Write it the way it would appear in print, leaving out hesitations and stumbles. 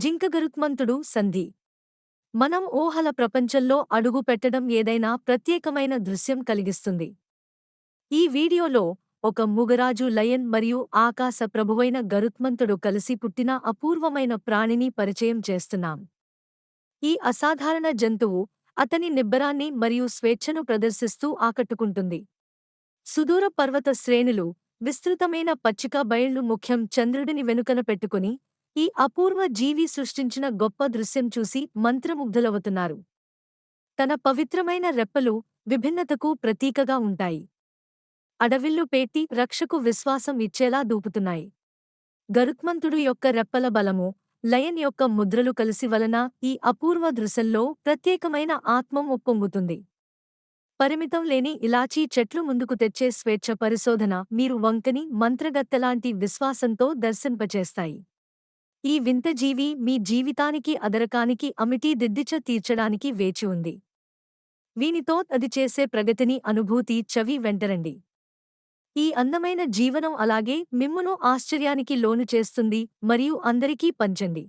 జింక గరుత్మంతుడు సంధి. మనం ఊహల ప్రపంచంలో అడుగు పెట్టడం ఏదైనా ప్రత్యేకమైన దృశ్యం కలిగిస్తుంది. ఈ వీడియోలో ఒక మూగరాజు లయన్ మరియు ఆకాశ ప్రభువైన గరుత్మంతుడు కలిసి పుట్టిన అపూర్వమైన ప్రాణిని పరిచయం చేస్తున్నాం. ఈ అసాధారణ జంతువు అతని నిబ్బరాన్ని మరియు స్వేచ్ఛను ప్రదర్శిస్తూ ఆకట్టుకుంటుంది. సుదూర పర్వత శ్రేణులు, విస్తృతమైన పచ్చిక బయళ్లు ముఖ్యం చంద్రుడిని వెనుకన పెట్టుకుని ఈ అపూర్వ జీవి సృష్టించిన గొప్ప దృశ్యం చూసి మంత్రముగ్ధులవుతున్నారు. తన పవిత్రమైన రెప్పలు విభిన్నతకు ప్రతీకగా ఉంటాయి. అడవిల్లు పేటి రక్షకు విశ్వాసం ఇచ్చేలా దూపుతున్నాయి. గరుత్మంతుడు యొక్క రెప్పల బలము, లయన్ యొక్క ముద్రలు కలిసి వలన ఈ అపూర్వ దృశ్యంలో ప్రత్యేకమైన ఆత్మం ఉప్పొంగుతుంది. పరిమితం లేని ఇలాచీ చెట్లు ముందుకు తెచ్చే స్వేచ్ఛ పరిశోధన మీరు వంకని మంత్రగత్తెలాంటి విశ్వాసంతో దర్శింపచేస్తాయి. ఈ వింత జీవి మీ జీవితానికి అదరకానికి అమిటీ దిద్దిచ తీర్చడానికి వేచి ఉంది. వీనితో అది చేసే ప్రగతిని అనుభూతి చవి వెంటరండి. ఈ అందమైన జీవనం అలాగే మిమ్మును ఆశ్చర్యానికి లోను చేస్తుంది మరియు అందరికీ పంచండి.